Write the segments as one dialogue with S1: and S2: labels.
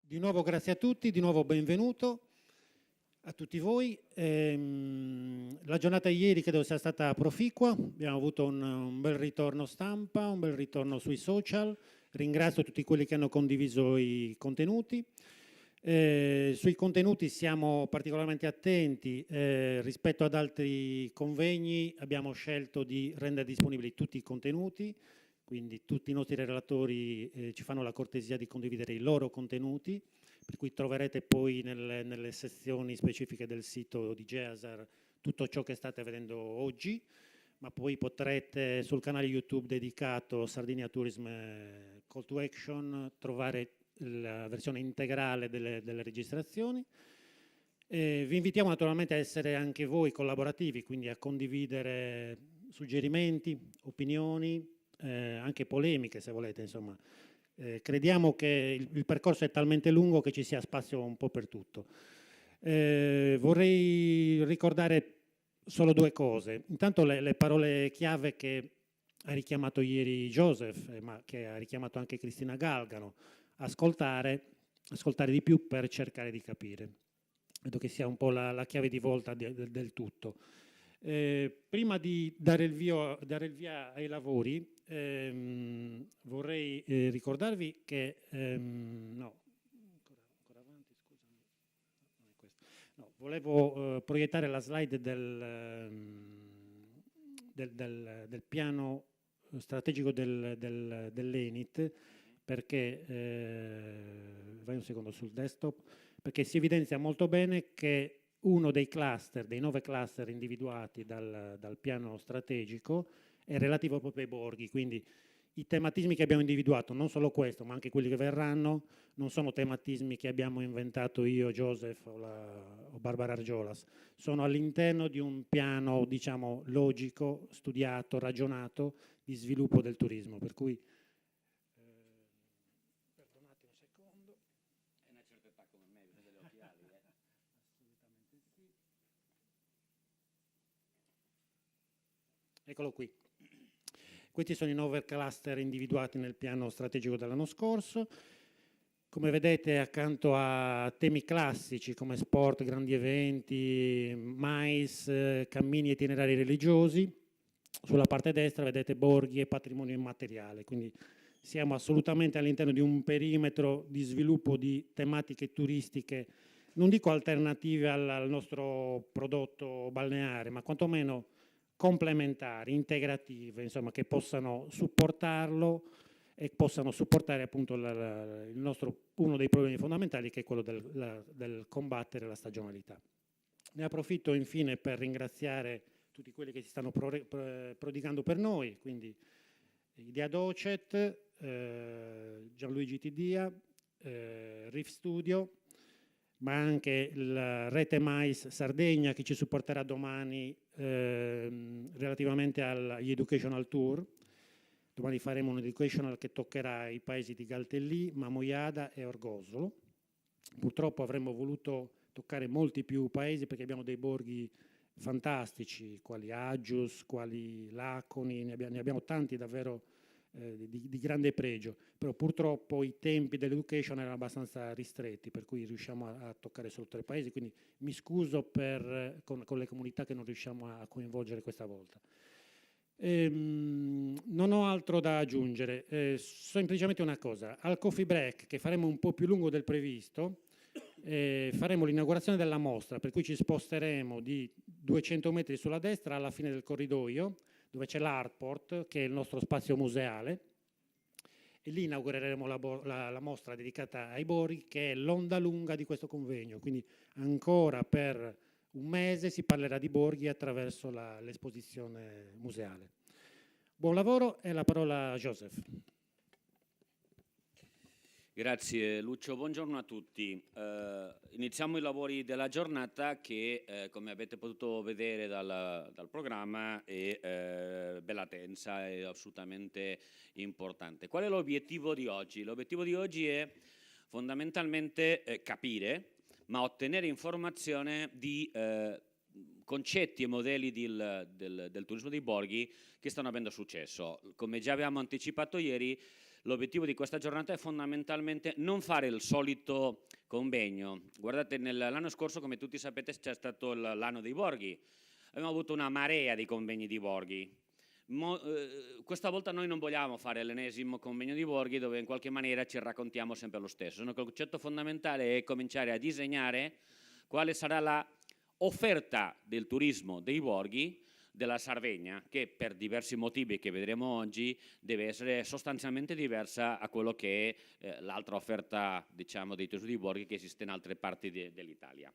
S1: Di nuovo grazie a tutti, di nuovo benvenuto a tutti voi. La giornata di ieri credo sia stata proficua, abbiamo avuto un bel ritorno stampa, un bel ritorno sui social. Ringrazio tutti quelli che hanno condiviso i contenuti. Sui contenuti siamo particolarmente attenti, rispetto ad altri convegni abbiamo scelto di rendere disponibili tutti i contenuti, quindi tutti i nostri relatori ci fanno la cortesia di condividere i loro contenuti, per cui troverete poi nelle sezioni specifiche del sito di GEASAR tutto ciò che state vedendo oggi, ma poi potrete sul canale YouTube dedicato Sardinia Tourism Call to Action trovare la versione integrale delle registrazioni. Vi invitiamo naturalmente a essere anche voi collaborativi, quindi a condividere suggerimenti, opinioni, anche polemiche se volete, insomma. Crediamo che il percorso è talmente lungo che ci sia spazio un po' per tutto. Vorrei ricordare solo due cose. Intanto le parole chiave che ha richiamato ieri Joseph, ma che ha richiamato anche Cristina Galgano. Ascoltare di più per cercare di capire. Vedo che sia un po' la chiave di volta del tutto. Prima di dare il via ai lavori, vorrei ricordarvi che ancora avanti, scusami. Non è questo. No, volevo proiettare la slide del piano strategico dell'ENIT, perché vai un secondo sul desktop, perché si evidenzia molto bene che uno dei cluster, dei 9 cluster individuati dal piano strategico è relativo proprio ai borghi, quindi i tematismi che abbiamo individuato, non solo questo, ma anche quelli che verranno, non sono tematismi che abbiamo inventato io, Joseph o Barbara Argiolas, sono all'interno di un piano, diciamo, logico, studiato, ragionato di sviluppo del turismo, per cui perdonate un secondo.
S2: È una certa età come me, bisogna delle occhiali.
S1: Assolutamente sì. Eccolo qui. Questi sono i 9 cluster individuati nel piano strategico dell'anno scorso. Come vedete, accanto a temi classici come sport, grandi eventi, mais, cammini e itinerari religiosi, sulla parte destra vedete borghi e patrimonio immateriale, quindi siamo assolutamente all'interno di un perimetro di sviluppo di tematiche turistiche, non dico alternative al nostro prodotto balneare, ma quantomeno complementari, integrative, insomma, che possano supportarlo e possano supportare appunto uno dei problemi fondamentali, che è quello del combattere la stagionalità. Ne approfitto infine per ringraziare tutti quelli che si stanno prodigando per noi, quindi Idea Docet, Gianluigi Tidia, Riff Studio, ma anche la Rete Mais Sardegna che ci supporterà domani relativamente agli Educational Tour. Domani faremo un educational che toccherà i paesi di Galtellì, Mamoiada e Orgosolo. Purtroppo avremmo voluto toccare molti più paesi perché abbiamo dei borghi fantastici, quali Agius, quali Laconi, ne abbiamo tanti davvero di grande pregio, però purtroppo i tempi dell'education erano abbastanza ristretti, per cui riusciamo a toccare solo 3 paesi, quindi mi scuso con le comunità che non riusciamo a coinvolgere questa volta. Non ho altro da aggiungere, semplicemente una cosa: al coffee break, che faremo un po' più lungo del previsto, faremo l'inaugurazione della mostra, per cui ci sposteremo di 200 metri sulla destra alla fine del corridoio, dove c'è l'Artport, che è il nostro spazio museale, e lì inaugureremo la mostra dedicata ai borghi, che è l'onda lunga di questo convegno, quindi ancora per un mese si parlerà di borghi attraverso l'esposizione museale. Buon lavoro e la parola a Joseph.
S2: Grazie Lucio, buongiorno a tutti. Iniziamo i lavori della giornata che, come avete potuto vedere dal programma, è bella tensa, è assolutamente importante. Qual è l'obiettivo di oggi? L'obiettivo di oggi è fondamentalmente capire, ma ottenere informazione di concetti e modelli del turismo dei borghi che stanno avendo successo. Come già abbiamo anticipato ieri, L'obiettivo di questa giornata è fondamentalmente non fare il solito convegno. Guardate, l'anno scorso, come tutti sapete, c'è stato l'anno dei borghi. Abbiamo avuto una marea di convegni di borghi. Questa volta noi non vogliamo fare l'ennesimo convegno di borghi dove in qualche maniera ci raccontiamo sempre lo stesso. Il concetto fondamentale è cominciare a disegnare quale sarà la offerta del turismo dei borghi della Sardegna, che per diversi motivi che vedremo oggi deve essere sostanzialmente diversa a quello che è l'altra offerta, diciamo, dei turismi di borghi che esiste in altre parti dell'Italia.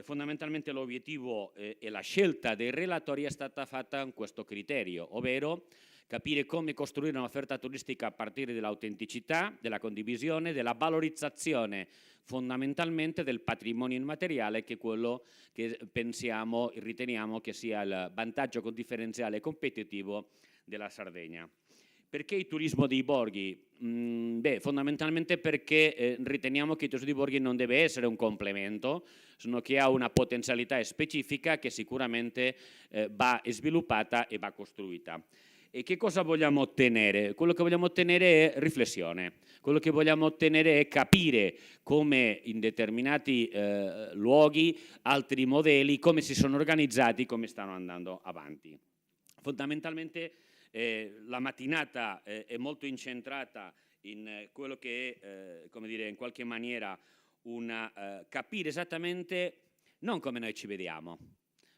S2: Fondamentalmente l'obiettivo e la scelta dei relatori è stata fatta con questo criterio, ovvero capire come costruire un'offerta turistica a partire dall'autenticità, della condivisione, della valorizzazione fondamentalmente del patrimonio immateriale, che è quello che pensiamo e riteniamo che sia il vantaggio differenziale e competitivo della Sardegna. Perché il turismo dei borghi? Fondamentalmente perché riteniamo che il turismo dei borghi non deve essere un complemento, sino che ha una potenzialità specifica che sicuramente va sviluppata e va costruita. E che cosa vogliamo ottenere? Quello che vogliamo ottenere è riflessione, quello che vogliamo ottenere è capire come in determinati luoghi, altri modelli, come si sono organizzati, come stanno andando avanti. Fondamentalmente la mattinata è molto incentrata in quello che è, come dire, in qualche maniera capire esattamente non come noi ci vediamo,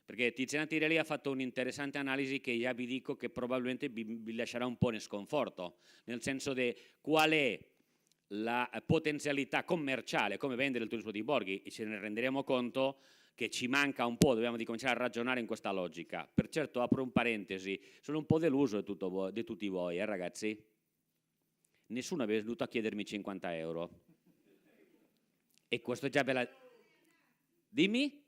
S2: perché Tiziana Tirelli ha fatto un'interessante analisi che io vi dico che probabilmente vi lascerà un po' in sconforto, nel senso di qual è la potenzialità commerciale, come vendere il turismo dei borghi, e ce ne renderemo conto che ci manca un po', dobbiamo cominciare a ragionare in questa logica. Per certo, apro un parentesi, sono un po' deluso di tutti voi, ragazzi? Nessuno è venuto a chiedermi 50 euro. E questo già ve la... Dimmi?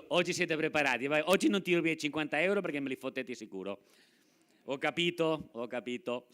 S2: Oggi siete preparati, vai. Oggi non tiro via i 50 euro perché me li fottete sicuro. Ho capito, ho capito.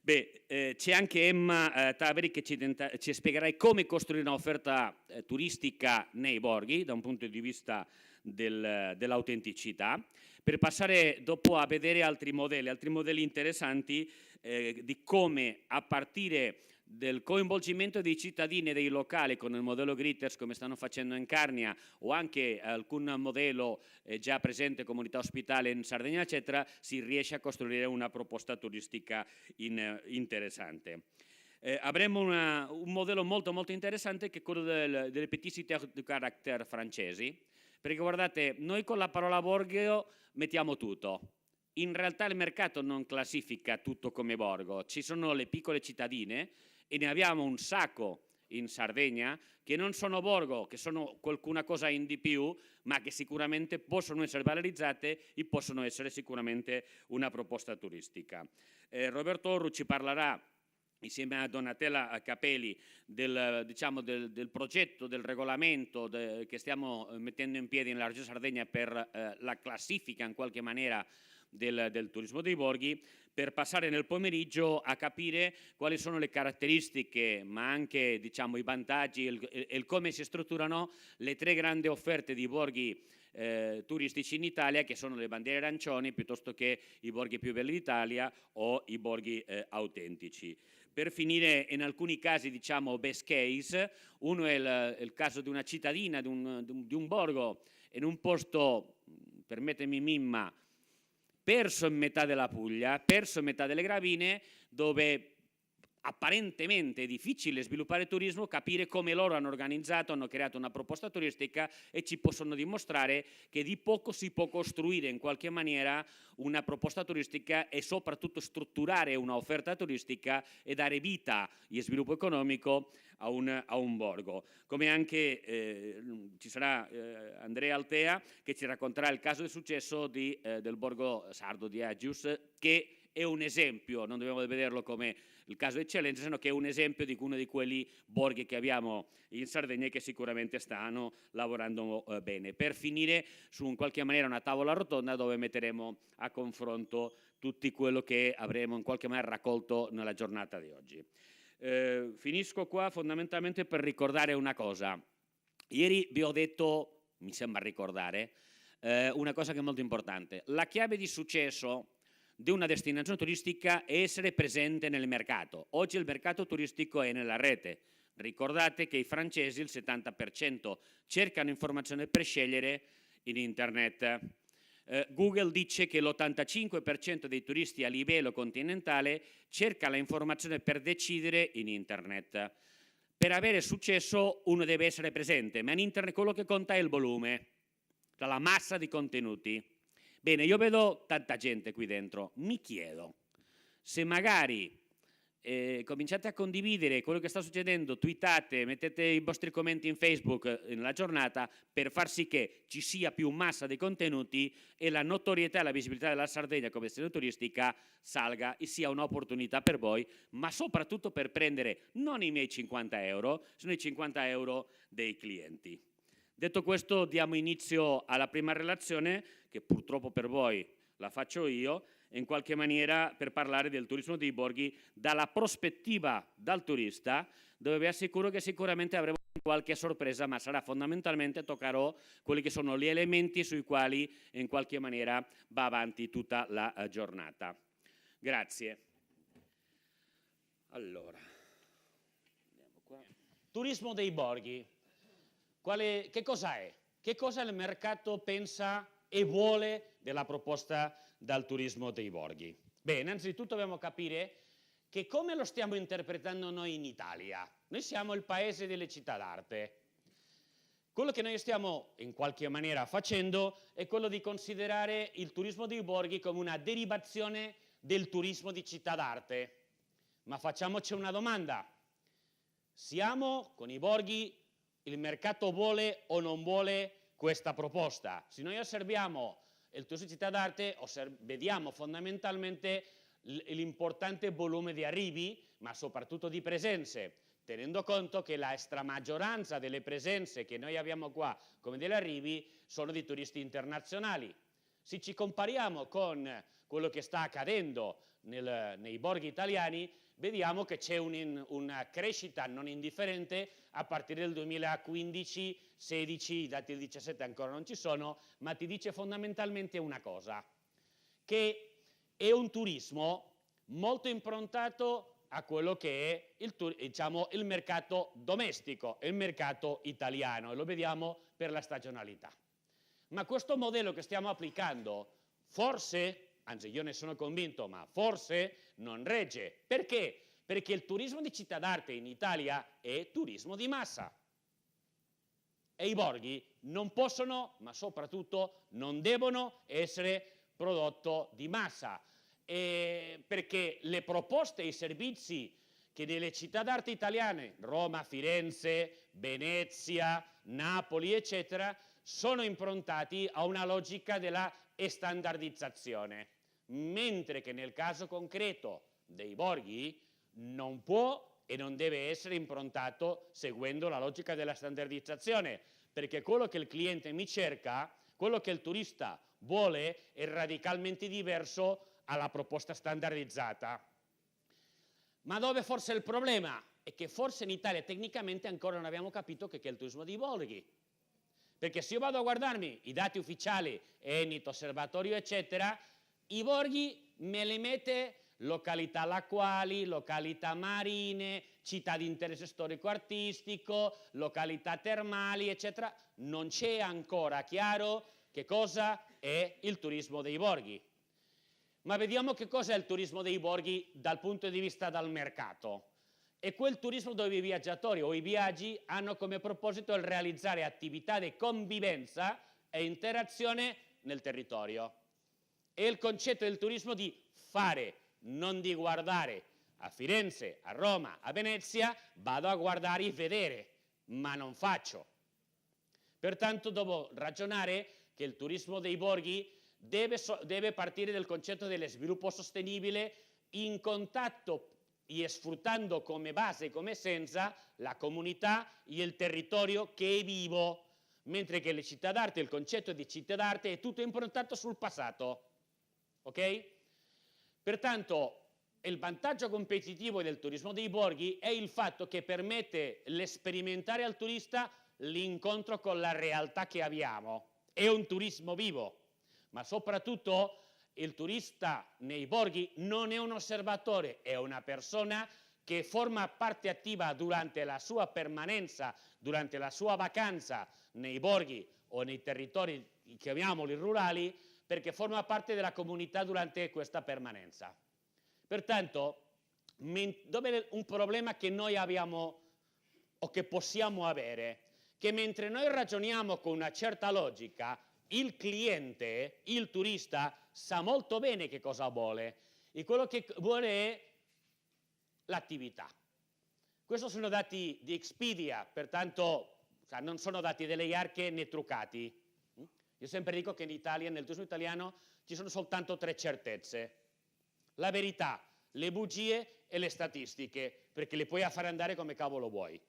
S2: C'è anche Emma Taveri che ci spiegherà come costruire un'offerta turistica nei borghi da un punto di vista dell'autenticità, per passare dopo a vedere altri modelli interessanti di come, a partire del coinvolgimento dei cittadini e dei locali con il modello Gritters, come stanno facendo in Carnia, o anche alcun modello già presente, comunità ospitale in Sardegna eccetera, si riesce a costruire una proposta turistica interessante. Avremo un modello molto molto interessante che è quello delle petit cités de caractère francesi, perché guardate, noi con la parola borgo mettiamo tutto. In realtà il mercato non classifica tutto come borgo, ci sono le piccole cittadine e ne abbiamo un sacco in Sardegna che non sono borgo, che sono qualcuna cosa in di più, ma che sicuramente possono essere valorizzate e possono essere sicuramente una proposta turistica. Roberto Orru ci parlerà insieme a Donatella Capelli del progetto, del regolamento che stiamo mettendo in piedi nella Regione Sardegna per la classifica in qualche maniera del turismo dei borghi, per passare nel pomeriggio a capire quali sono le caratteristiche, ma anche i vantaggi e come si strutturano le tre grandi offerte di borghi turistici in Italia, che sono le bandiere arancioni piuttosto che i borghi più belli d'Italia o i borghi autentici. Per finire, in alcuni casi best case, uno è il caso di una cittadina, di un borgo in un posto, permettetemi Mimma, perso in metà della Puglia, perso in metà delle Gravine, dove apparentemente è difficile sviluppare turismo, capire come loro hanno organizzato, hanno creato una proposta turistica e ci possono dimostrare che di poco si può costruire in qualche maniera una proposta turistica e soprattutto strutturare un'offerta turistica e dare vita e sviluppo economico a un borgo. Come anche ci sarà Andrea Altea che ci racconterà il caso di successo del borgo sardo di Agius, che è un esempio, non dobbiamo vederlo come il caso eccellenza, sino che è un esempio di uno di quelli borghi che abbiamo in Sardegna e che sicuramente stanno lavorando bene. Per finire su in qualche maniera una tavola rotonda dove metteremo a confronto tutto quello che avremo in qualche maniera raccolto nella giornata di oggi. Finisco qua fondamentalmente per ricordare una cosa. Ieri vi ho detto, mi sembra ricordare, una cosa che è molto importante. La chiave di successo di una destinazione turistica è essere presente nel mercato. Oggi il mercato turistico è nella rete. Ricordate che i francesi, il 70%, cercano informazioni per scegliere in internet. Google dice che l'85% dei turisti a livello continentale cerca la informazione per decidere in internet. Per avere successo uno deve essere presente, ma in internet quello che conta è il volume, cioè la massa di contenuti. Bene, io vedo tanta gente qui dentro, mi chiedo se magari cominciate a condividere quello che sta succedendo, tweetate, mettete i vostri commenti in Facebook nella giornata per far sì che ci sia più massa di contenuti e la notorietà e la visibilità della Sardegna come destinazione turistica salga e sia un'opportunità per voi, ma soprattutto per prendere non i miei 50 euro, sono i 50 euro dei clienti. Detto questo, diamo inizio alla prima relazione, che purtroppo per voi la faccio io, in qualche maniera per parlare del turismo dei borghi dalla prospettiva dal turista, dove vi assicuro che sicuramente avremo qualche sorpresa, ma sarà fondamentalmente toccherò quelli che sono gli elementi sui quali in qualche maniera va avanti tutta la giornata. Grazie. Allora, andiamo qua. Turismo dei borghi. Che cosa è? Che cosa il mercato pensa e vuole della proposta dal turismo dei borghi? Beh, innanzitutto dobbiamo capire che come lo stiamo interpretando noi in Italia. Noi siamo il paese delle città d'arte. Quello che noi stiamo in qualche maniera facendo è quello di considerare il turismo dei borghi come una derivazione del turismo di città d'arte. Ma facciamoci una domanda. Siamo con i borghi, il mercato vuole o non vuole questa proposta? Se noi osserviamo il turismo di città d'arte, vediamo fondamentalmente l'importante volume di arrivi, ma soprattutto di presenze, tenendo conto che la stramaggioranza delle presenze che noi abbiamo qua, come degli arrivi, sono di turisti internazionali. Se ci compariamo con quello che sta accadendo nei borghi italiani, vediamo che c'è una crescita non indifferente a partire del 2015-16, i dati del 17 ancora non ci sono, ma ti dice fondamentalmente una cosa, che è un turismo molto improntato a quello che è il mercato domestico, il mercato italiano, e lo vediamo per la stagionalità. Ma questo modello che stiamo applicando forse, anzi io ne sono convinto, ma forse non regge. Perché? Perché il turismo di città d'arte in Italia è turismo di massa. E i borghi non possono, ma soprattutto non devono essere prodotto di massa. Perché le proposte e i servizi che nelle città d'arte italiane, Roma, Firenze, Venezia, Napoli, eccetera, sono improntati a una logica della standardizzazione, mentre che nel caso concreto dei borghi non può e non deve essere improntato seguendo la logica della standardizzazione, perché quello che il cliente mi cerca, quello che il turista vuole è radicalmente diverso alla proposta standardizzata. Ma dove forse è il problema? È che forse in Italia tecnicamente ancora non abbiamo capito che è il turismo dei borghi. Perché se io vado a guardarmi i dati ufficiali, Enit, Osservatorio, eccetera, i borghi me li mette località lacquali, località marine, città di interesse storico-artistico, località termali, eccetera. Non c'è ancora chiaro che cosa è il turismo dei borghi. Ma vediamo che cosa è il turismo dei borghi dal punto di vista del mercato. È quel turismo dove i viaggiatori o i viaggi hanno come proposito il realizzare attività di convivenza e interazione nel territorio. È il concetto del turismo di fare, non di guardare. A Firenze, a Roma, a Venezia vado a guardare e vedere, ma non faccio. Pertanto devo ragionare che il turismo dei borghi deve partire dal concetto dello sviluppo sostenibile in contatto e sfruttando come base e come essenza la comunità e il territorio che è vivo, mentre che le città d'arte, il concetto di città d'arte è tutto improntato sul passato. Ok? Pertanto il vantaggio competitivo del turismo dei borghi è il fatto che permette sperimentare al turista l'incontro con la realtà che abbiamo. È un turismo vivo, ma soprattutto il turista nei borghi non è un osservatore, è una persona che forma parte attiva durante la sua permanenza, durante la sua vacanza nei borghi o nei territori, chiamiamoli rurali, perché forma parte della comunità durante questa permanenza. Pertanto, dove un problema che noi abbiamo o che possiamo avere, che mentre noi ragioniamo con una certa logica, il cliente, il turista, sa molto bene che cosa vuole, e quello che vuole è l'attività. Questi sono dati di Expedia, pertanto non sono dati delle Iarche né truccati. Io sempre dico che in Italia, nel turismo italiano, ci sono soltanto 3 certezze: la verità, le bugie e le statistiche, perché le puoi fare andare come cavolo vuoi.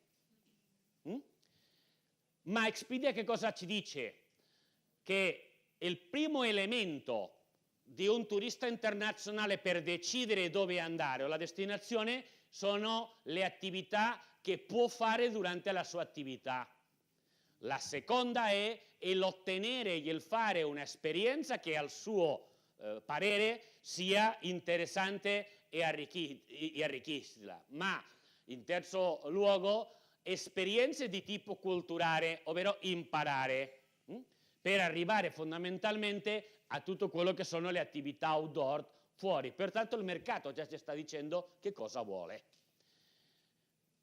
S2: Ma Expedia che cosa ci dice? Che il primo elemento di un turista internazionale per decidere dove andare o la destinazione sono le attività che può fare durante la sua attività. La seconda è l'ottenere e il fare un'esperienza che al suo parere sia interessante e arricchisla. Ma in terzo luogo esperienze di tipo culturale, ovvero imparare, per arrivare fondamentalmente a tutto quello che sono le attività outdoor fuori. Pertanto il mercato già ci sta dicendo che cosa vuole.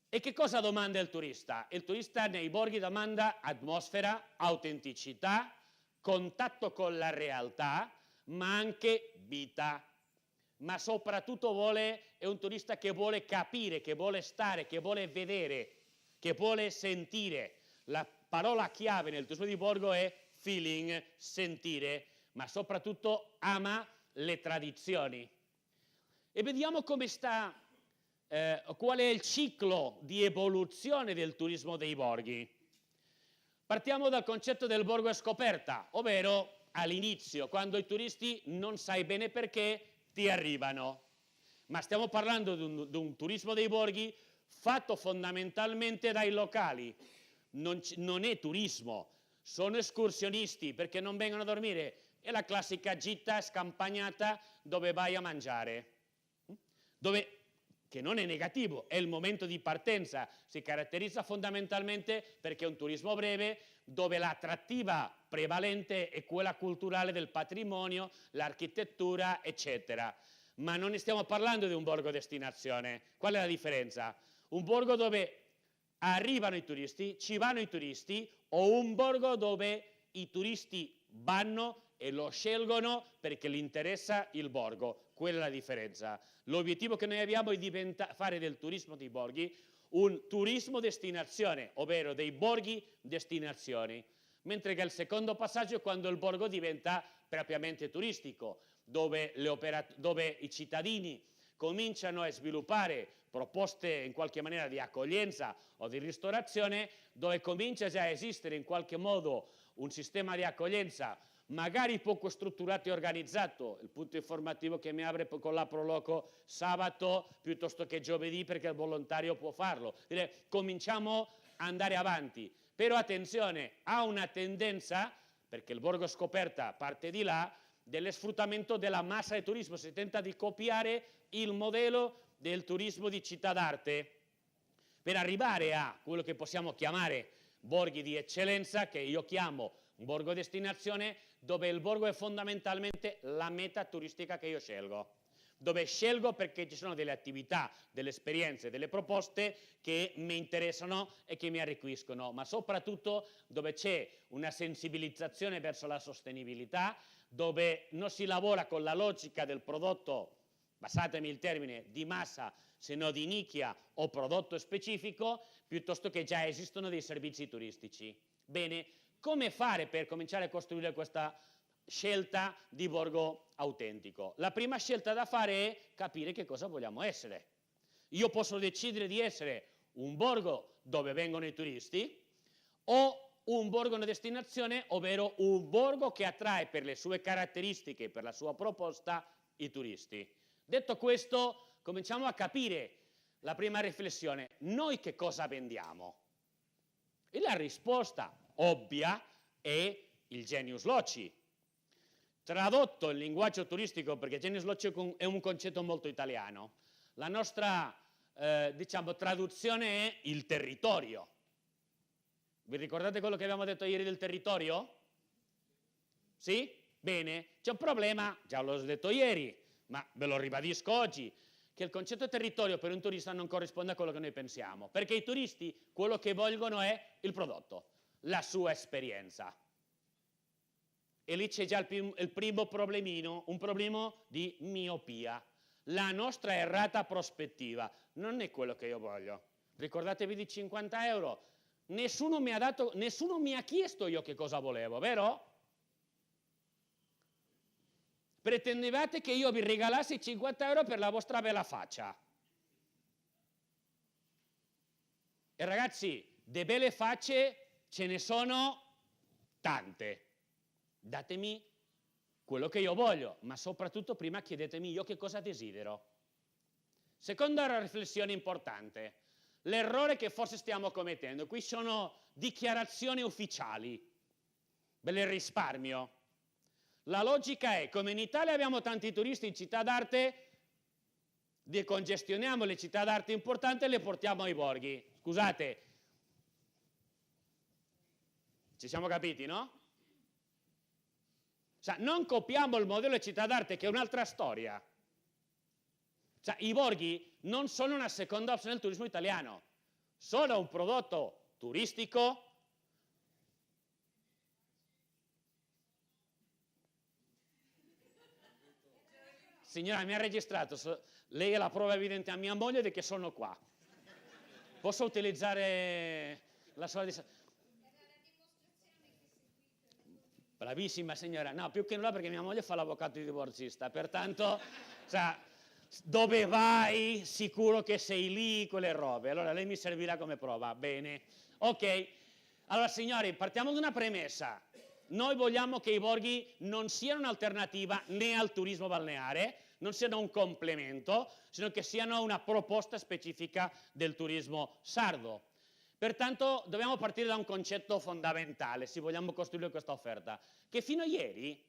S2: E che cosa domanda il turista? Il turista nei borghi domanda atmosfera, autenticità, contatto con la realtà, ma anche vita. Ma soprattutto è un turista che vuole capire, che vuole stare, che vuole vedere, che vuole sentire. La parola chiave nel turismo di borgo è feeling, sentire, ma soprattutto ama le tradizioni. E vediamo come sta, qual è il ciclo di evoluzione del turismo dei borghi. Partiamo dal concetto del borgo a scoperta, ovvero all'inizio, quando i turisti non sai bene perché ti arrivano. Ma stiamo parlando di un turismo dei borghi fatto fondamentalmente dai locali. Non è turismo, sono escursionisti perché non vengono a dormire. È la classica gita scampagnata dove vai a mangiare, che non è negativo, è il momento di partenza, si caratterizza fondamentalmente perché è un turismo breve dove l'attrattiva prevalente è quella culturale del patrimonio, l'architettura, eccetera. Ma non ne stiamo parlando di un borgo destinazione. Qual è la differenza? Un borgo dove arrivano i turisti, ci vanno i turisti, o un borgo dove i turisti vanno e lo scelgono perché gli interessa il borgo. Quella è la differenza. L'obiettivo che noi abbiamo è fare del turismo dei borghi un turismo destinazione, ovvero dei borghi destinazioni, mentre che il secondo passaggio è quando il borgo diventa propriamente turistico, dove i cittadini cominciano a sviluppare proposte in qualche maniera di accoglienza o di ristorazione, dove comincia già a esistere in qualche modo un sistema di accoglienza magari poco strutturato e organizzato, il punto informativo che mi apre con la Proloco sabato piuttosto che giovedì perché il volontario può farlo. Cominciamo ad andare avanti, però attenzione, ha una tendenza, perché il borgo scoperta parte di là, dello sfruttamento della massa di turismo, si tenta di copiare il modello del turismo di città d'arte per arrivare a quello che possiamo chiamare borghi di eccellenza, che io chiamo un borgo destinazione, dove il borgo è fondamentalmente la meta turistica che io scelgo, dove scelgo perché ci sono delle attività, delle esperienze, delle proposte che mi interessano e che mi arricchiscono, ma soprattutto dove c'è una sensibilizzazione verso la sostenibilità, dove non si lavora con la logica del prodotto, passatemi il termine, di massa, se no di nicchia o prodotto specifico, piuttosto che già esistono dei servizi turistici. Bene, come fare per cominciare a costruire questa scelta di borgo autentico? La prima scelta da fare è capire che cosa vogliamo essere. Io posso decidere di essere un borgo dove vengono i turisti o un borgo una destinazione, ovvero un borgo che attrae per le sue caratteristiche, per la sua proposta, i turisti. Detto questo, cominciamo a capire la prima riflessione. Noi che cosa vendiamo? E la risposta ovvia è il genius loci. Tradotto in linguaggio turistico, perché Genuslocio è un concetto molto italiano, la nostra diciamo, traduzione è il territorio. Vi ricordate quello che abbiamo detto ieri del territorio? Sì? Bene, c'è un problema, già l'ho detto ieri, ma ve lo ribadisco oggi, che il concetto territorio per un turista non corrisponde a quello che noi pensiamo, perché i turisti quello che vogliono è il prodotto, la sua esperienza. E lì c'è già il primo problemino, un problema di miopia. La nostra errata prospettiva non è quello che io voglio. Ricordatevi di 50 euro. Nessuno mi ha chiesto io che cosa volevo, vero? Pretendevate che io vi regalassi 50 euro per la vostra bella faccia. E ragazzi, de belle facce ce ne sono tante. Datemi quello che io voglio, ma soprattutto prima chiedetemi io che cosa desidero. Seconda riflessione importante, l'errore che forse stiamo commettendo. Qui sono dichiarazioni ufficiali, ve le risparmio. La logica è, come in Italia abbiamo tanti turisti in città d'arte, decongestioniamo le città d'arte importanti e le portiamo ai borghi. Scusate, ci siamo capiti, no? Cioè, non copiamo il modello di città d'arte, che è un'altra storia. Cioè, i borghi non sono una seconda opzione del turismo italiano, sono un prodotto turistico Signora, mi ha registrato, lei è la prova evidente a mia moglie di che sono qua. Posso utilizzare la sua... Bravissima signora, no, più che nulla perché mia moglie fa l'avvocato di divorzista, pertanto, cioè, dove vai sicuro che sei lì, quelle robe, allora lei mi servirà come prova, bene, ok. Allora signori, partiamo da una premessa, noi vogliamo che i borghi non siano un'alternativa né al turismo balneare, non siano un complemento, sino che siano una proposta specifica del turismo sardo. Pertanto dobbiamo partire da un concetto fondamentale se vogliamo costruire questa offerta, che fino a ieri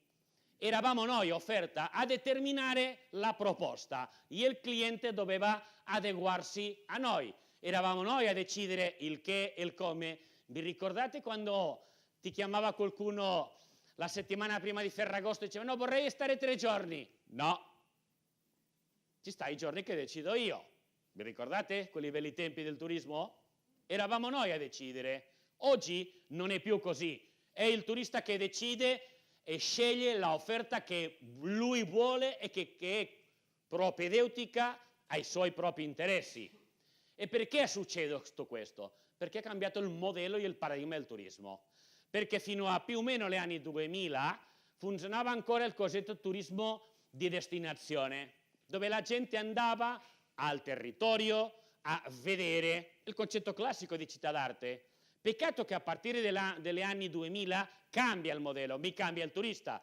S2: eravamo noi offerta a determinare la proposta e il cliente doveva adeguarsi a noi, eravamo noi a decidere il che e il come. Vi ricordate quando ti chiamava qualcuno la settimana prima di Ferragosto e diceva no, vorrei stare 3 giorni? No, ci stai i giorni che decido io. Vi ricordate quei belli tempi del turismo? Eravamo noi a decidere. Oggi non è più così. È il turista che decide e sceglie l'offerta che lui vuole e che è propedeutica ai suoi propri interessi. E perché succede tutto questo? Perché è cambiato il modello e il paradigma del turismo. Perché fino a più o meno gli anni 2000 funzionava ancora il cosiddetto turismo di destinazione, dove la gente andava al territorio a vedere il concetto classico di città d'arte. Peccato che a partire degli anni 2000 cambia il modello, mi cambia il turista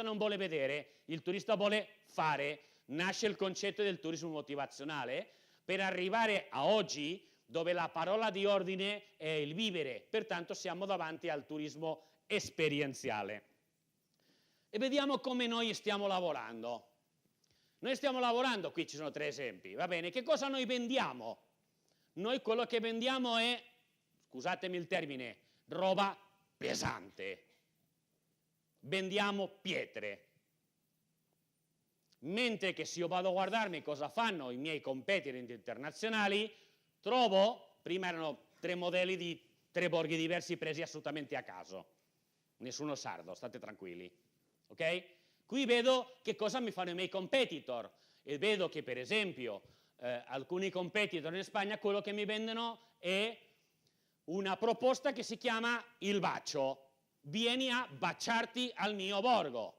S2: non vuole vedere, il turista vuole fare, nasce il concetto del turismo motivazionale per arrivare a oggi dove la parola di ordine è il vivere, pertanto siamo davanti al turismo esperienziale. E vediamo come noi stiamo lavorando. Noi stiamo lavorando, qui ci sono 3 esempi, va bene? Che cosa noi vendiamo? Noi quello che vendiamo è, scusatemi il termine, roba pesante. Vendiamo pietre. Mentre che se io vado a guardarmi cosa fanno i miei competitor internazionali, trovo, prima erano 3 modelli di 3 borghi diversi presi assolutamente a caso. Nessuno sardo, state tranquilli, ok? Qui vedo che cosa mi fanno i miei competitor e vedo che per esempio alcuni competitor in Spagna quello che mi vendono è una proposta che si chiama il bacio. Vieni a baciarti al mio borgo.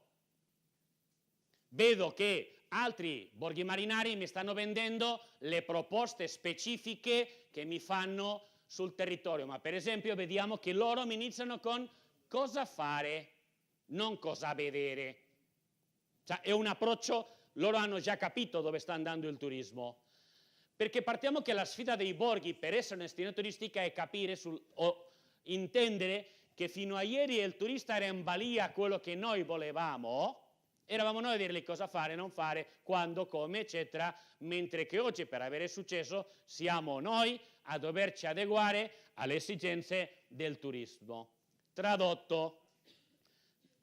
S2: Vedo che altri borghi marinari mi stanno vendendo le proposte specifiche che mi fanno sul territorio, ma per esempio vediamo che loro mi iniziano con cosa fare, non cosa vedere. Cioè è un approccio, loro hanno già capito dove sta andando il turismo. Perché partiamo che la sfida dei borghi per essere una destinazione turistica è capire o intendere che fino a ieri il turista era in balia a quello che noi volevamo
S3: Eravamo noi a dirgli cosa fare, non fare, quando, come, eccetera, mentre che oggi per avere successo siamo noi a doverci adeguare alle esigenze del turismo. Tradotto,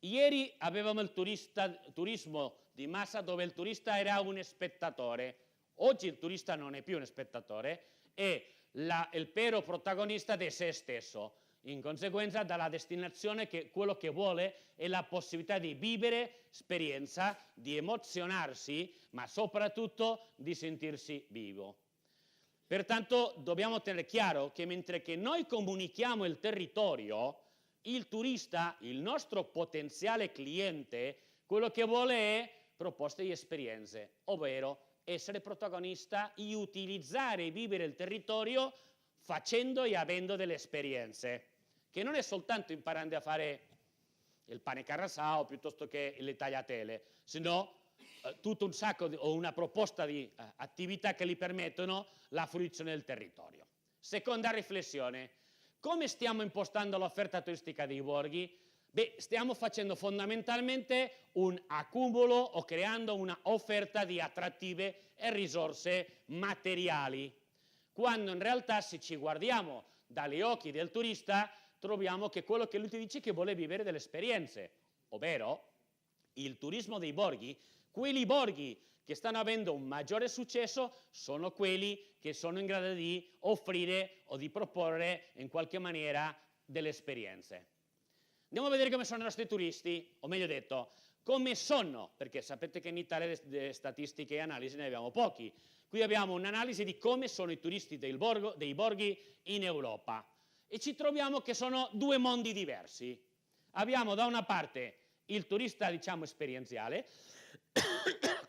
S3: ieri avevamo il turismo di massa dove il turista era un spettatore, oggi il turista non è più uno spettatore, è il vero protagonista di se stesso. In conseguenza dalla destinazione che quello che vuole è la possibilità di vivere esperienza, di emozionarsi, ma soprattutto di sentirsi vivo. Pertanto dobbiamo tenere chiaro che mentre che noi comunichiamo il territorio, il turista, il nostro potenziale cliente, quello che vuole è proposte di esperienze, ovvero essere protagonista e utilizzare e vivere il territorio facendo e avendo delle esperienze, che non è soltanto imparando a fare il pane carasau piuttosto che le tagliatelle, sino tutto un sacco o una proposta di attività che gli permettono la fruizione del territorio. Seconda riflessione, come stiamo impostando l'offerta turistica dei borghi? Beh, stiamo facendo fondamentalmente un accumulo o creando una offerta di attrattive e risorse materiali, quando in realtà se ci guardiamo dagli occhi del turista troviamo che quello che lui ti dice è che vuole vivere delle esperienze, ovvero il turismo dei borghi, quei borghi che stanno avendo un maggiore successo sono quelli che sono in grado di offrire o di proporre in qualche maniera delle esperienze. Andiamo a vedere come sono i nostri turisti, o meglio detto, come sono, perché sapete che in Italia le statistiche e analisi ne abbiamo pochi. Qui abbiamo un'analisi di come sono i turisti dei borghi in Europa e ci troviamo che sono due mondi diversi. Abbiamo da una parte il turista, diciamo, esperienziale,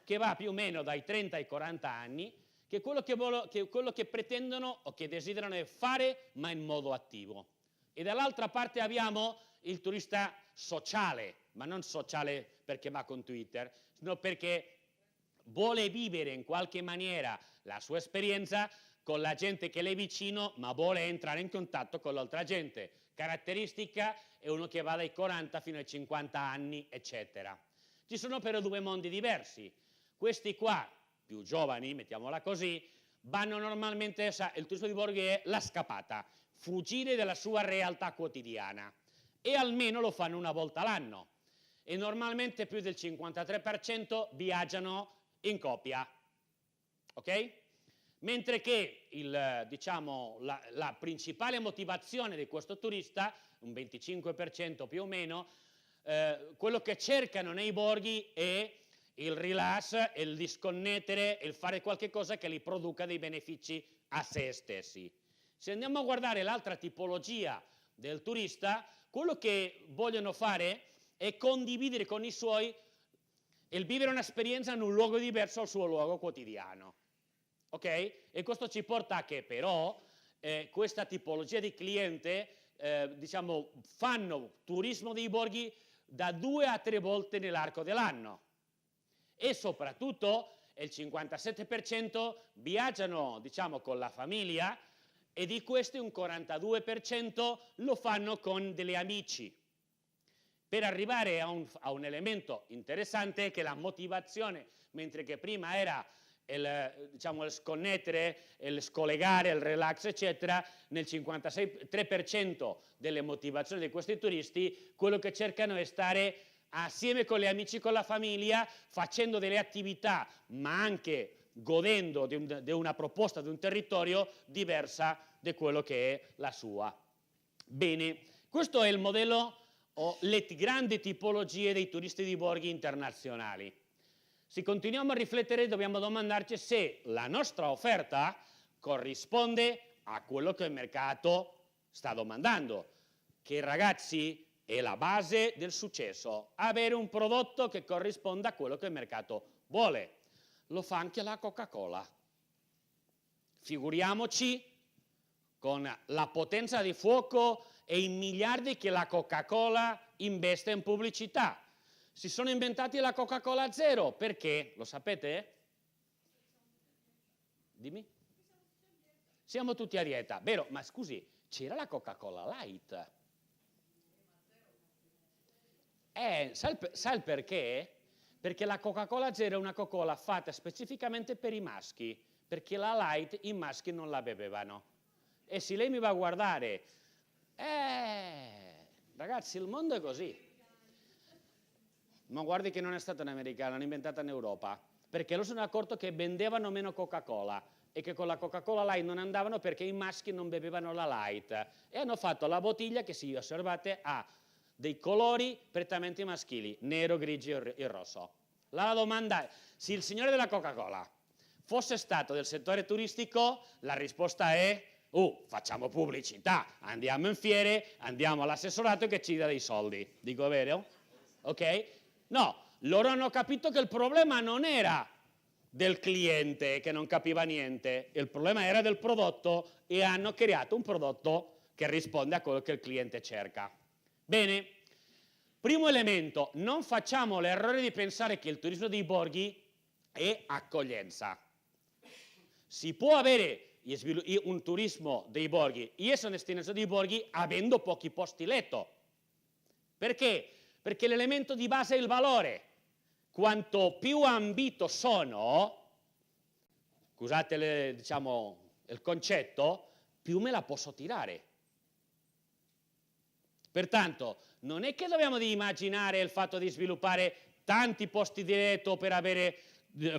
S3: che va più o meno dai 30 ai 40 anni, che quello che pretendono o che desiderano è fare, ma in modo attivo. E dall'altra parte abbiamo il turista sociale, ma non sociale perché va con Twitter, sino perché vuole vivere in qualche maniera la sua esperienza con la gente che le è vicino, ma vuole entrare in contatto con l'altra gente. Caratteristica è uno che va dai 40 fino ai 50 anni, eccetera. Ci sono però due mondi diversi. Questi qua, più giovani, mettiamola così, vanno normalmente, il turismo di borghi è la scappata, fuggire dalla sua realtà quotidiana e almeno lo fanno una volta l'anno e normalmente più del 53% viaggiano in coppia, ok? Mentre che la principale motivazione di questo turista, un 25% più o meno, quello che cercano nei borghi è il relax, il disconnettere, il fare qualche cosa che gli produca dei benefici a se stessi. Se andiamo a guardare l'altra tipologia del turista, quello che vogliono fare è condividere con i suoi il vivere un'esperienza in un luogo diverso dal suo luogo quotidiano. Ok? E questo ci porta a che però questa tipologia di cliente fanno turismo dei borghi da 2 a 3 volte nell'arco dell'anno e soprattutto il 57% viaggiano con la famiglia e di questi un 42% lo fanno con degli amici. Per arrivare a un elemento interessante che la motivazione, mentre che prima era il sconnettere, il scollegare, il relax, eccetera, nel 53% delle motivazioni di questi turisti, quello che cercano è stare assieme con gli amici, con la famiglia, facendo delle attività, ma anche godendo di una proposta, di un territorio diversa da quello che è la sua. Bene, questo è il modello o le grandi tipologie dei turisti di borghi internazionali. Se continuiamo a riflettere dobbiamo domandarci se la nostra offerta corrisponde a quello che il mercato sta domandando, che ragazzi è la base del successo, avere un prodotto che corrisponda a quello che il mercato vuole. Lo fa anche la Coca-Cola. Figuriamoci con la potenza di fuoco e i miliardi che la Coca-Cola investe in pubblicità. Si sono inventati la Coca-Cola Zero, perché? Lo sapete? Dimmi? Siamo tutti a dieta, vero? Ma scusi, c'era la Coca-Cola Light. Sai il perché? Perché la Coca-Cola Zero è una Coca-Cola fatta specificamente per i maschi, perché la Light i maschi non la bevevano. E se lei mi va a guardare, ragazzi, il mondo è così. Ma guardi che non è stata un'americana, l'hanno inventata in Europa, perché loro sono accorto che vendevano meno Coca-Cola e che con la Coca-Cola Light non andavano perché i maschi non bevevano la Light. E hanno fatto la bottiglia che, se osservate, ha dei colori prettamente maschili, nero, grigio e rosso. La domanda è, se il signore della Coca-Cola fosse stato del settore turistico, la risposta è, facciamo pubblicità, andiamo in fiere, andiamo all'assessorato che ci dà dei soldi. Dico vero? Ok? No, loro hanno capito che il problema non era del cliente che non capiva niente, il problema era del prodotto e hanno creato un prodotto che risponde a quello che il cliente cerca. Bene, primo elemento, non facciamo l'errore di pensare che il turismo dei borghi è accoglienza. Si può avere un turismo dei borghi, io sono destinazione dei borghi avendo pochi posti letto. Perché? Perché l'elemento di base è il valore. Quanto più ambito sono, scusate il concetto, più me la posso tirare. Pertanto, non è che dobbiamo immaginare il fatto di sviluppare tanti posti di letto per avere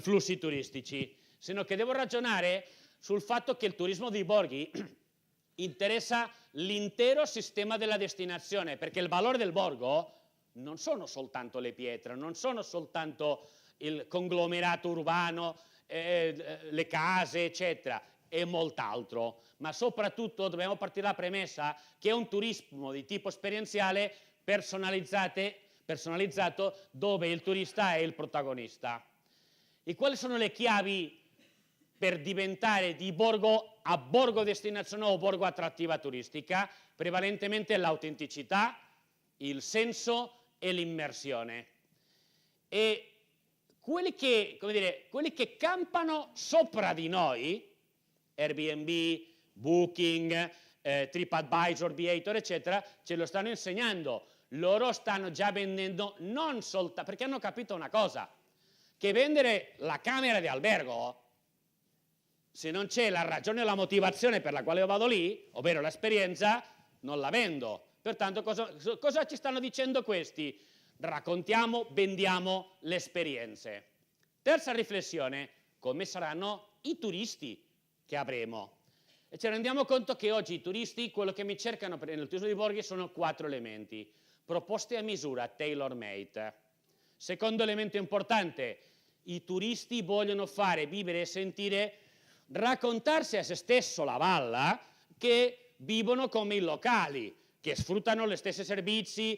S3: flussi turistici, sino che devo ragionare sul fatto che il turismo dei borghi interessa l'intero sistema della destinazione, perché il valore del borgo non sono soltanto le pietre, non sono soltanto il conglomerato urbano, le case, eccetera, è molt'altro, ma soprattutto dobbiamo partire dalla premessa che è un turismo di tipo esperienziale personalizzato dove il turista è il protagonista. E quali sono le chiavi per diventare di borgo a borgo destinazione o borgo attrattiva turistica? Prevalentemente l'autenticità, il senso e l'immersione. E quelli che campano sopra di noi, Airbnb, Booking, TripAdvisor, Viator, eccetera, ce lo stanno insegnando. Loro stanno già vendendo non soltanto, perché hanno capito una cosa, che vendere la camera di albergo, se non c'è la ragione e la motivazione per la quale io vado lì, ovvero l'esperienza, non la vendo. Pertanto cosa ci stanno dicendo questi? Raccontiamo, vendiamo le esperienze. Terza riflessione, come saranno i turisti che avremo? E ci rendiamo conto che oggi i turisti, quello che mi cercano nel turismo di borghi sono 4 elementi. Proposte a misura, tailor made. Secondo elemento importante, i turisti vogliono fare, vivere e sentire, raccontarsi a se stesso la valla che vivono come i locali, che sfruttano gli stessi servizi,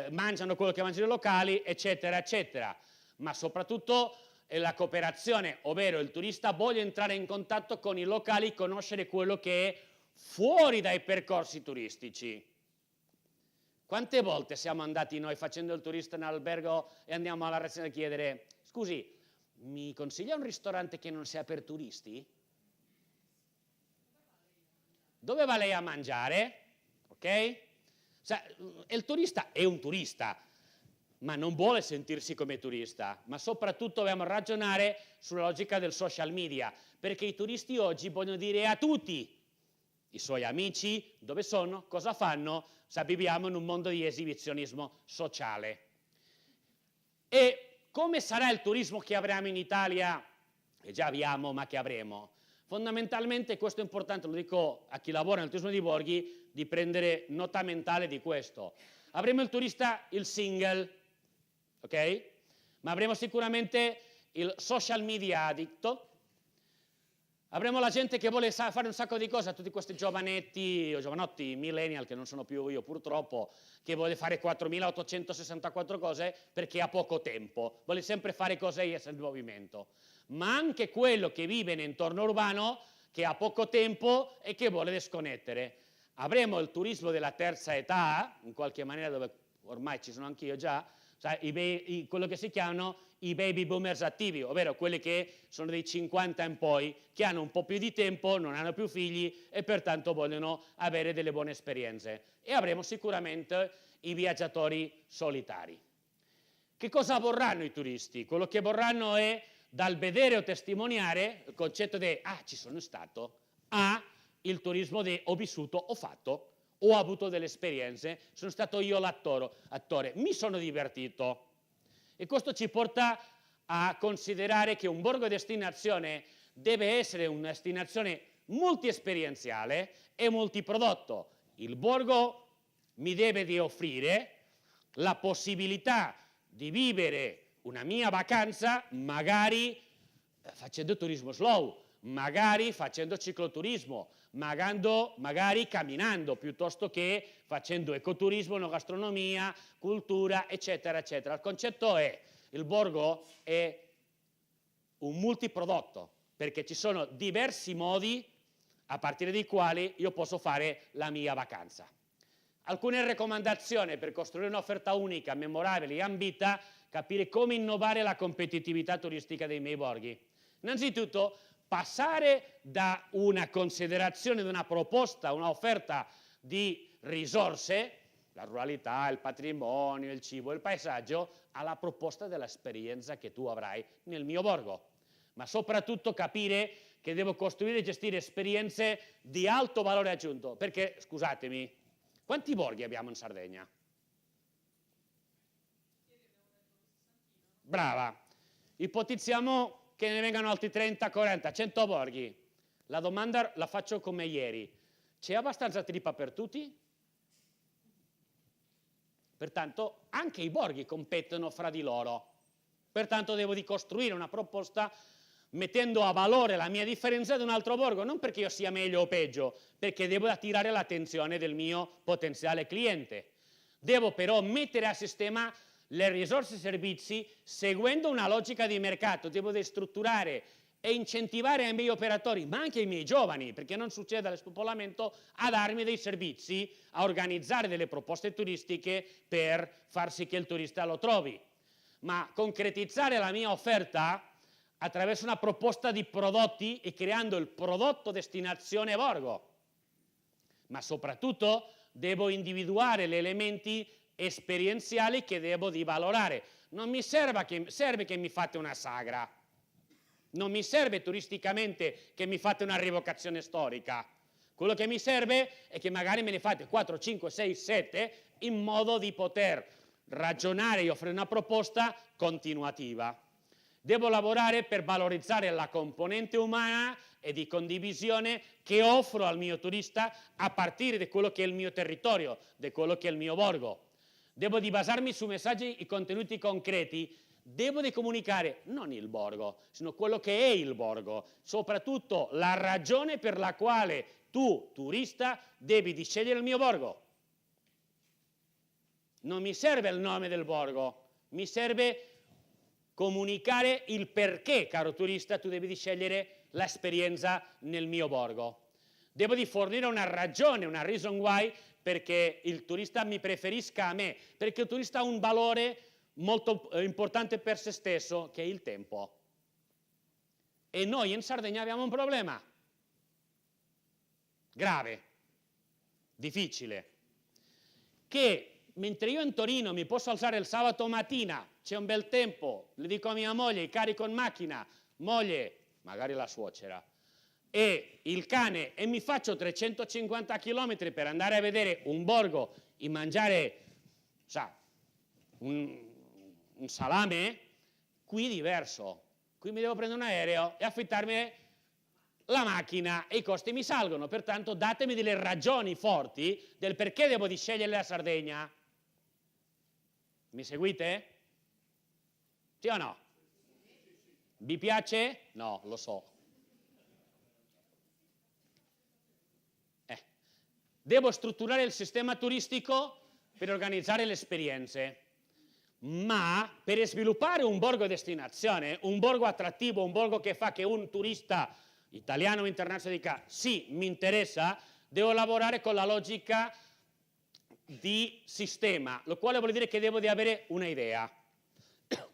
S3: mangiano quello che mangiano i locali, eccetera, eccetera. Ma soprattutto la cooperazione, ovvero il turista vuole entrare in contatto con i locali, conoscere quello che è fuori dai percorsi turistici. Quante volte siamo andati noi facendo il turista in albergo e andiamo alla recepzione a chiedere: scusi, mi consiglia un ristorante che non sia per turisti? Dove va lei a mangiare? Ok? Cioè, il turista è un turista, ma non vuole sentirsi come turista, ma soprattutto dobbiamo ragionare sulla logica del social media, perché i turisti oggi vogliono dire a tutti, i suoi amici, dove sono, cosa fanno, viviamo in un mondo di esibizionismo sociale. E come sarà il turismo che avremo in Italia, che già abbiamo, ma che avremo? Fondamentalmente questo è importante, lo dico a chi lavora nel turismo di borghi, di prendere nota mentale di questo. Avremo il turista, il single, ok? Ma avremo sicuramente il social media addicto, avremo la gente che vuole fare un sacco di cose, a tutti questi giovanetti o giovanotti, millennial, che non sono più io purtroppo, che vuole fare 4.864 cose perché ha poco tempo, vuole sempre fare cose e essere in movimento. Ma anche quello che vive in entorno urbano, che ha poco tempo e che vuole disconnettere. Avremo il turismo della terza età, in qualche maniera, dove ormai ci sono anch'io già, quello che si chiamano i baby boomers attivi, ovvero quelli che sono dei 50 in poi, che hanno un po' più di tempo, non hanno più figli e pertanto vogliono avere delle buone esperienze. E avremo sicuramente i viaggiatori solitari, Che cosa vorranno i turisti? Quello che vorranno è dal vedere o testimoniare il concetto di ci sono stato, il turismo di ho vissuto, ho fatto, ho avuto delle esperienze, sono stato io l'attore, mi sono divertito. E questo ci porta a considerare che un borgo destinazione deve essere una destinazione multiesperienziale e multiprodotto. Il borgo mi deve di offrire la possibilità di vivere una mia vacanza magari facendo turismo slow, magari facendo cicloturismo, magari camminando, piuttosto che facendo ecoturismo, enogastronomia, cultura, eccetera, eccetera. Il concetto è, il borgo è un multiprodotto, perché ci sono diversi modi a partire dai quali io posso fare la mia vacanza. Alcune raccomandazioni per costruire un'offerta unica, memorabile e ambita, capire come innovare la competitività turistica dei miei borghi. Innanzitutto, passare da una considerazione, di una proposta, un'offerta di risorse, la ruralità, il patrimonio, il cibo, il paesaggio, alla proposta dell'esperienza che tu avrai nel mio borgo. Ma soprattutto capire che devo costruire e gestire esperienze di alto valore aggiunto, perché, scusatemi, quanti borghi abbiamo in Sardegna? Brava, ipotizziamo che ne vengano altri 30, 40, 100 borghi. La domanda la faccio come ieri. C'è abbastanza trippa per tutti? Pertanto anche i borghi competono fra di loro. Pertanto devo di costruire una proposta mettendo a valore la mia differenza da un altro borgo, non perché io sia meglio o peggio, perché devo attirare l'attenzione del mio potenziale cliente. Devo però mettere a sistema le risorse e i servizi seguendo una logica di mercato, devo strutturare e incentivare i miei operatori, ma anche i miei giovani, perché non succeda lo spopolamento, a darmi dei servizi, a organizzare delle proposte turistiche per far sì che il turista lo trovi. Ma concretizzare la mia offerta attraverso una proposta di prodotti e creando il prodotto destinazione borgo. Ma soprattutto devo individuare gli elementi esperienziali che devo di valorare. Non mi serve che mi fate una sagra, non mi serve turisticamente che mi fate una rievocazione storica. Quello che mi serve è che magari me ne fate 4, 5, 6, 7 in modo di poter ragionare e offrire una proposta continuativa. Devo lavorare per valorizzare la componente umana e di condivisione che offro al mio turista a partire da quello che è il mio territorio, da quello che è il mio borgo. Devo di basarmi su messaggi e contenuti concreti, devo di comunicare non il borgo, sino quello che è il borgo, soprattutto la ragione per la quale tu, turista, devi di scegliere il mio borgo. Non mi serve il nome del borgo, mi serve comunicare il perché, caro turista, tu devi di scegliere l'esperienza nel mio borgo. Devo di fornire una ragione, una reason why, perché il turista mi preferisca a me, perché il turista ha un valore molto importante per se stesso, che è il tempo. E noi in Sardegna abbiamo un problema grave, difficile, che mentre io in Torino mi posso alzare il sabato mattina, c'è un bel tempo, le dico a mia moglie, carico in macchina, moglie, magari la suocera, e il cane, e mi faccio 350 km per andare a vedere un borgo e mangiare, un salame, qui è diverso. Qui mi devo prendere un aereo e affittarmi la macchina e i costi mi salgono. Pertanto datemi delle ragioni forti del perché devo di scegliere la Sardegna. Mi seguite? Sì o no? Vi piace? No, lo so. Devo strutturare il sistema turistico per organizzare le esperienze, ma per sviluppare un borgo destinazione, un borgo attrattivo, un borgo che fa che un turista italiano o internazionale dica sì, mi interessa, devo lavorare con la logica di sistema, lo quale vuol dire che devo di avere un'idea.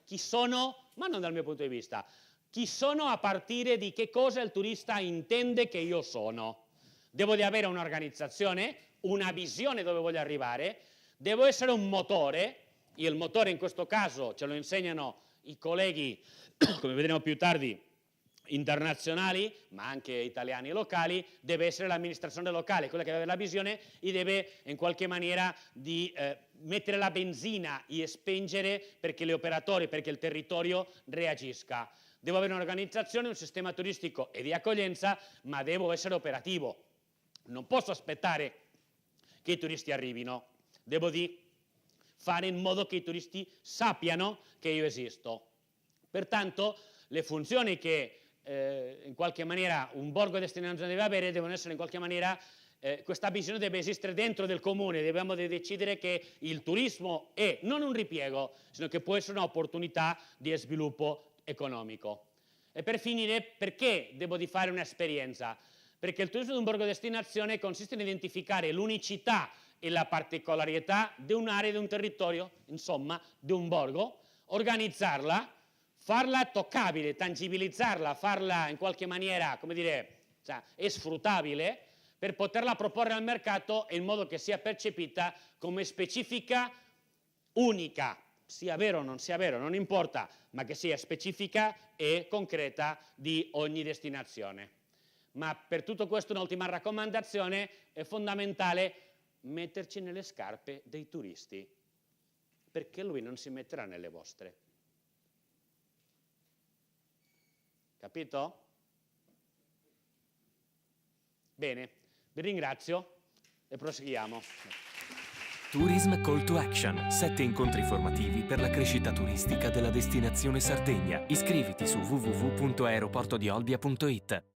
S3: Chi sono, ma non dal mio punto di vista, chi sono a partire di che cosa il turista intende che io sono. Devo di avere un'organizzazione, una visione dove voglio arrivare, devo essere un motore, Il motore in questo caso ce lo insegnano i colleghi, come vedremo più tardi, internazionali, ma anche italiani e locali, deve essere l'amministrazione locale, quella che deve avere la visione e deve in qualche maniera di mettere la benzina e spingere perché gli operatori, perché il territorio reagisca. Devo avere un'organizzazione, un sistema turistico e di accoglienza, ma devo essere operativo. Non posso aspettare che i turisti arrivino, devo fare in modo che i turisti sappiano che io esisto. Pertanto le funzioni che in qualche maniera un borgo destinazione deve avere devono essere in qualche maniera, questa visione deve esistere dentro del comune, dobbiamo decidere che il turismo è non un ripiego, sino che può essere un'opportunità di sviluppo economico. E per finire, perché devo fare un'esperienza? Perché il turismo di un borgo destinazione consiste in identificare l'unicità e la particolarità di un'area, di un territorio, insomma, di un borgo, organizzarla, farla toccabile, tangibilizzarla, farla in qualche maniera, come dire, è sfruttabile per poterla proporre al mercato in modo che sia percepita come specifica, unica, sia vero o non sia vero, non importa, ma che sia specifica e concreta di ogni destinazione. Ma per tutto questo un'ultima raccomandazione: è fondamentale metterci nelle scarpe dei turisti, perché lui non si metterà nelle vostre. Capito? Bene, vi ringrazio e proseguiamo.
S4: Tourism Call to Action, 7 incontri formativi per la crescita turistica della destinazione Sardegna. Iscriviti su www.aeroportodiolbia.it.